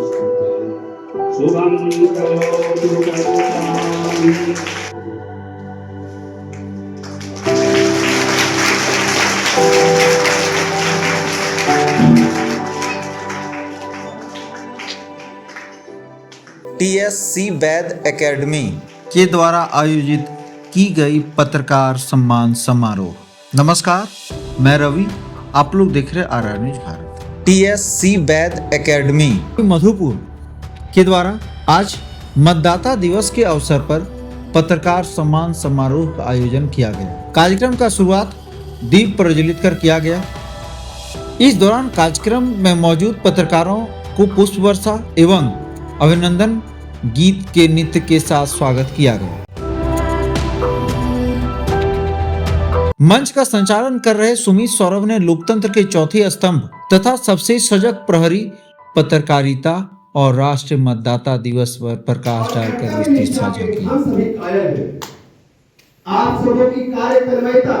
शुभं करोतु कल्याणं। TSC वैद एकेडमी के द्वारा आयोजित की गई पत्रकार सम्मान समारोह। नमस्कार, मैं रवि, आप लोग देख रहे आर न्यूज भारत। TSC वैद एकेडमी मधुपुर के द्वारा आज मतदाता दिवस के अवसर पर पत्रकार सम्मान समारोह का आयोजन किया गया। कार्यक्रम का शुरुआत दीप प्रज्वलित कर किया गया। इस दौरान कार्यक्रम में मौजूद पत्रकारों को पुष्प वर्षा एवं अभिनंदन गीत के नृत्य के साथ स्वागत किया गया। मंच का संचालन कर रहे सुमित सौरभ ने लोकतंत्र के चौथे स्तंभ तथा सबसे सजग प्रहरी पत्रकारिता और राष्ट्रीय मतदाता दिवस पर प्रकाश डालकर विस्तृत साझा की। हम सभी कायल हैं। आप सबों की कार्य तन्मयता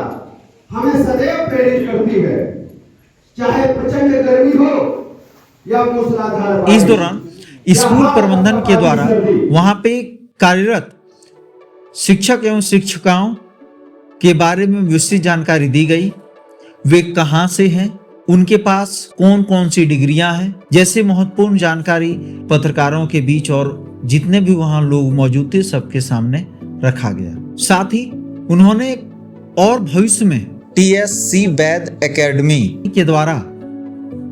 हमें सदैव प्रेरित करती है, चाहे प्रचंड गर्मी हो या मूसलाधार बारिश। इस दौरान स्कूल प्रबंधन के द्वारा वहां पे कार्यरत शिक्षक एवं शिक्षिकाओं के बारे में विस्तृत जानकारी दी गई। वे कहां से हैं, उनके पास कौन कौन सी डिग्रियां हैं, जैसे महत्वपूर्ण जानकारी पत्रकारों के बीच और जितने भी वहां लोग मौजूद थे सबके सामने रखा गया। साथ ही उन्होंने और भविष्य में TSC वैद एकेडमी के द्वारा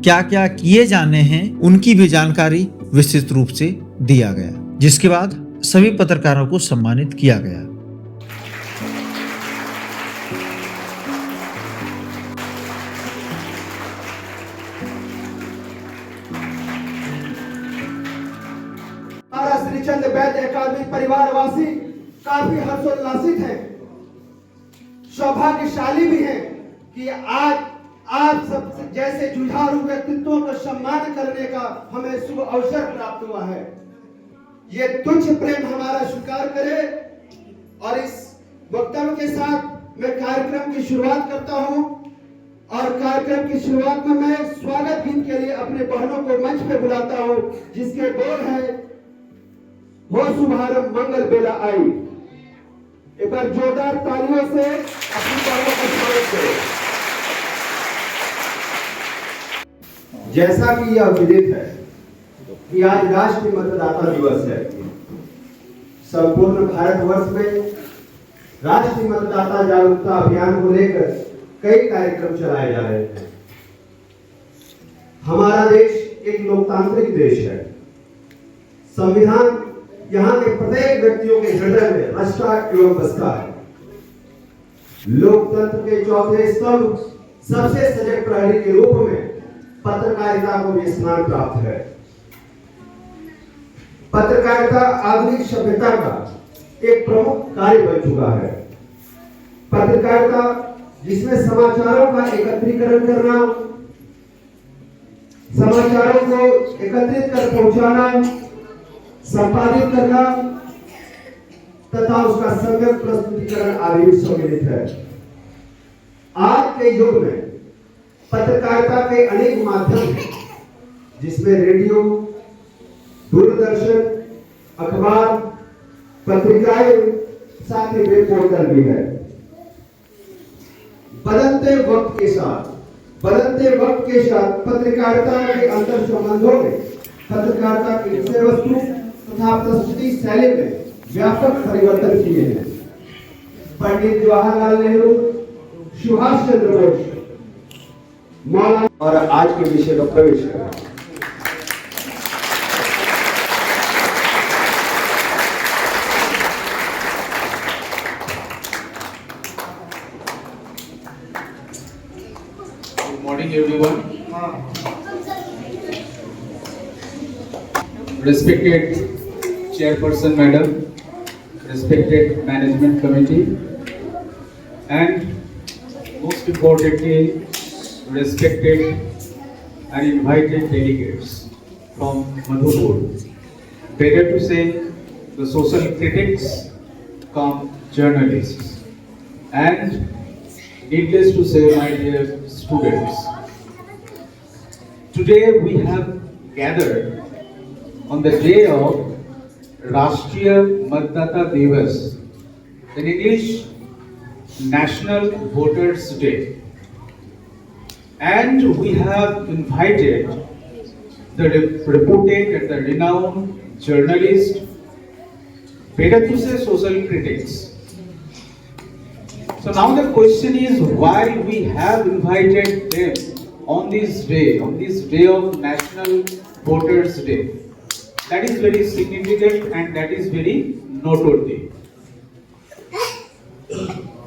क्या क्या किए जाने हैं उनकी भी जानकारी विस्तृत रूप से दिया गया, जिसके बाद सभी पत्रकारों को सम्मानित किया गया। हमारा श्रीचंद वैद एकेडमी परिवारवासी काफी हर्षोल्लासित हैं, सौभाग्यशाली भी हैं कि आज आप सब जैसे जुझारू व्यक्तित्वों का सम्मान करने का हमें शुभ अवसर प्राप्त हुआ है। ये तुच्छ प्रेम हमारा स्वीकार करे और इस वक्तव्य के साथ मैं कार्यक्रम की शुरुआत करता हूं। और कार्यक्रम की शुरुआत में मैं स्वागत गीत के लिए अपने बहनों को मंच पे बुलाता हूं, जिसके बोल है हो शुभारंभ मंगल बेला आई। एक बार जोरदार तालियों से अपनी बहनों का स्वागत करें। जैसा कि यह विदित है कि आज राष्ट्रीय मतदाता दिवस है। संपूर्ण भारतवर्ष में राष्ट्रीय मतदाता जागरूकता अभियान को लेकर कई कार्यक्रम चलाए जा रहे हैं। हमारा देश एक लोकतांत्रिक देश है। संविधान यहाँ के प्रत्येक व्यक्तियों के हृदय में रचता एवं बसता है। लोकतंत्र के चौथे स्तंभ सबसे सजग प्रहरी के रूप में पत्रकारिता को भी स्थान प्राप्त है। पत्रकारिता आधुनिक सभ्यता का एक प्रमुख कार्य बन चुका है। पत्रकारिता जिसमें समाचारों का एकत्रीकरण करना, समाचारों को एकत्रित कर पहुंचाना, संपादित करना तथा उसका सम्यक प्रस्तुतिकरण आदि सम्मिलित है। आज के युग में पत्रकारिता के अनेक माध्यम हैं, जिसमें रेडियो, दूरदर्शन, अखबार, पत्रिकाएं, साथ ही वेब पोर्टल भी है। बदलते वक्त के साथ पत्रकारिता के अंतर संबंधों में, पत्रकारिता की विषय वस्तु तथा प्रस्तुति शैली में व्यापक परिवर्तन किए हैं। पंडित जवाहरलाल नेहरू, सुभाष चंद्र बोस, मौलाना और आज के विषय में प्रवेश करें। Good morning, everyone. Respected Chairperson Madam, respected Management Committee, and most importantly, respected and invited delegates from Madhupur. Better to say, the social critics come journalists. And needless to say, my dear students, today we have gathered on the day of Rashtriya Matdata Divas, in English, National Voters Day. And we have invited the reputed and the renowned journalist, better to say social critics. So now the question is why we have invited them on this day of National Voters Day. That is very significant and that is very noteworthy.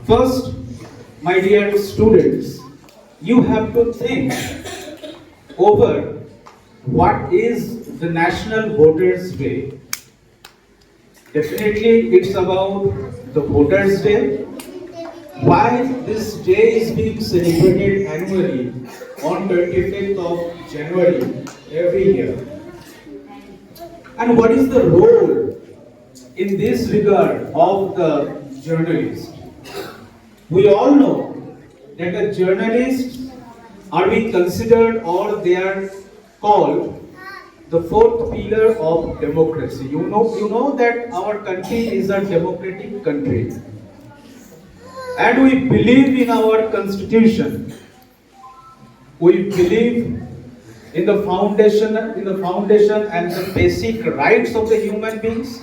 First, my dear students, you have to think over what is the National Voters Day. Definitely it's about the Voters Day. Why this day is being celebrated annually on 25th of January every year. And what is the role in this regard of the journalist? We all know that the journalists are being considered or they are called the fourth pillar of democracy. You know that our country is a democratic country. And we believe in our constitution. We believe in the foundation and the basic rights of the human beings,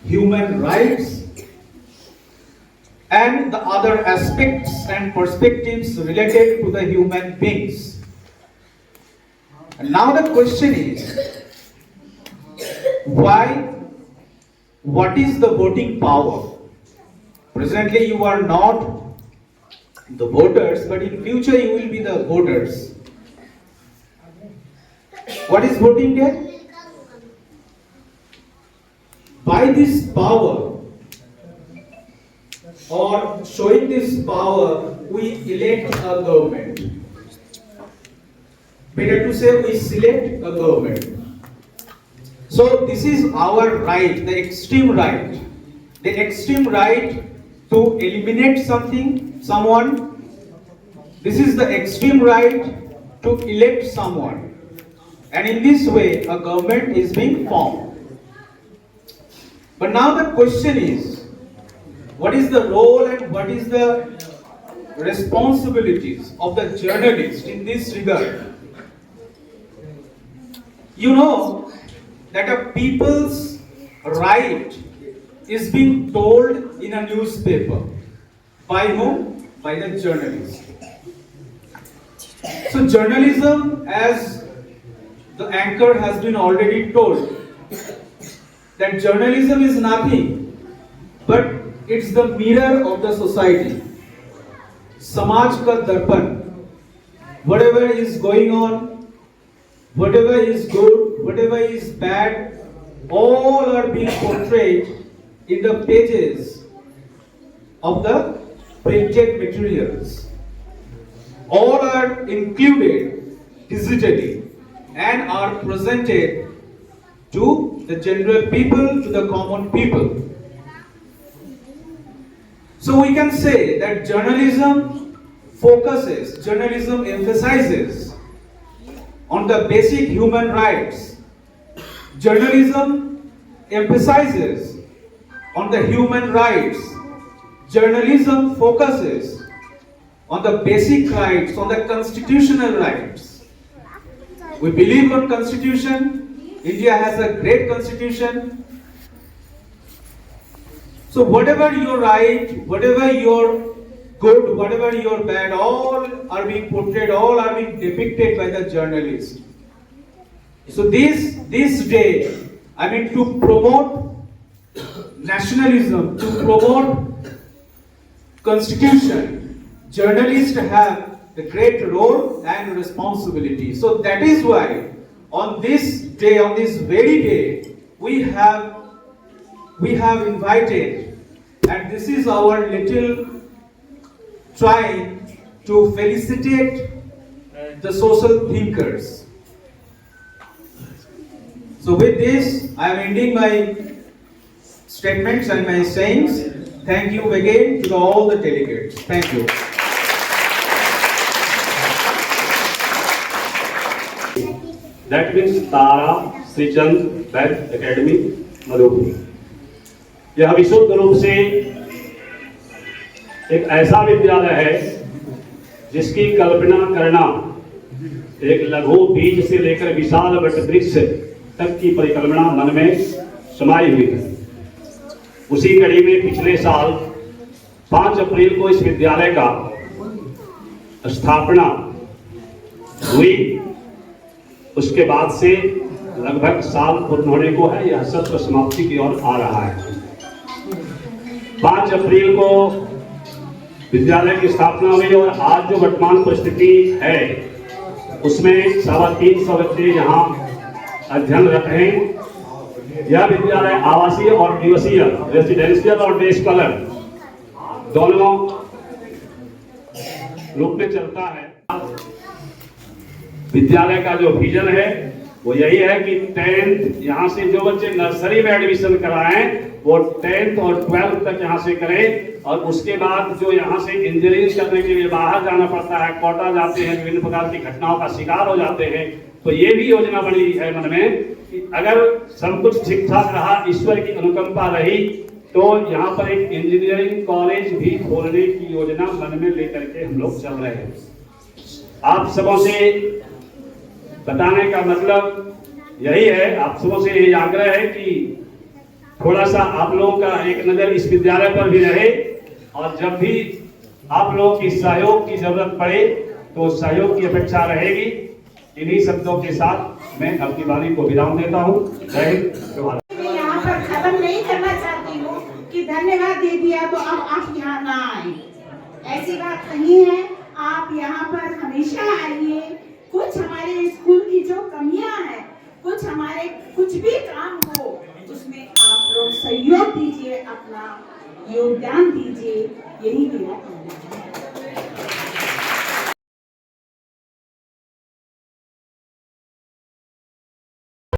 human rights, and the other aspects and perspectives related to the human beings. And now the question is, what is the voting power? Presently you are not the voters, but in future you will be the voters. What is voting day? By this power or showing this power, we elect a government. Better to say we select a government. So this is our right, the extreme right. The extreme right to eliminate someone. This is the extreme right to elect someone. And in this way, a government is being formed. But now the question is, what is the role and what is the responsibilities of the journalist in this regard? You know that a people's right is being told in a newspaper. By whom? By the journalist. So journalism, as the anchor has been already told, that journalism is nothing but it's the mirror of the society. Samaj ka darpan. Whatever is going on, whatever is good, whatever is bad, all are being portrayed in the pages of the printed materials. All are included digitally and are presented to the general people, to the common people. So we can say that journalism emphasizes on the basic human rights. Journalism emphasizes on the human rights. Journalism focuses on the basic rights, on the constitutional rights. We believe in constitution. India has a great constitution. So whatever your right, whatever your good, whatever your bad, all are being portrayed, all are being depicted by the journalist. So this day, to promote nationalism, to promote constitution, journalists have the great role and responsibility. So that is why on this day, on this very day, we have invited, and this is our little trying to felicitate the social thinkers. So with this, I am ending my statements and my sayings. Thank you again to all the delegates. Thank you. That means Tara Shrichand Vaid academy Madhupur. यह विशुद्ध रूप से एक ऐसा विद्यालय है जिसकी कल्पना करना एक लघु बीज से लेकर विशाल वट वृक्ष तक की परिकल्पना मन में समाई हुई है। उसी कड़ी में पिछले साल 5 अप्रैल को इस विद्यालय का स्थापना हुई। उसके बाद से लगभग साल पूर्ण होने को है, यह सत्र समाप्ति की ओर आ रहा है। 5 अप्रैल को विद्यालय की स्थापना हुई और आज जो वर्तमान परिस्थिति है उसमें 350 बच्चे यहाँ अध्ययनरत हैं। यह विद्यालय आवासीय और निवासीय रेसिडेंशियल और डे स्कॉलर दोनों रूप में चलता है। विद्यालय का जो विजन है वो यही है कि 10th यहाँ से जो बच्चे नर्सरी में एडमिशन कराएं वो 10th और 12th तक यहाँ से करें, और उसके बाद जो यहाँ से इंजीनियरिंग करने के लिए बाहर जाना पड़ता है, कोटा जाते हैं, विभिन्न प्रकार की घटनाओं का शिकार हो जाते हैं, तो ये भी योजना बनी है मन में कि अगर सब कुछ ठीक ठाक रहा, ईश्वर की अनुकंपा रही, तो यहाँ पर एक इंजीनियरिंग कॉलेज भी खोलने की योजना मन में लेकर के हम लोग चल रहे हैं। आप सबों से बताने का मतलब यही है, आप सबों से यही आग्रह है कि थोड़ा सा आप लोगों का एक नजर इस विद्यालय पर भी रहे, और जब भी आप लोगों की सहयोग की जरूरत पड़े तो सहयोग की अपेक्षा रहेगी। इन्हीं शब्दों के साथ मैं अपनी वाणी को विराम देता हूँ। जय हिंद। मैं यहाँ पर खत्म नहीं करना चाहती हूँ कि धन्यवाद दे दिया तो अब आप यहाँ ना आए, ऐसी बात नहीं है। आप यहाँ पर हमेशा आइए। कुछ हमारे स्कूल की जो कमियां हैं, कुछ भी काम हो उसमें आप लोग सहयोग दीजिए, अपना योगदान दीजिए, यही मेरा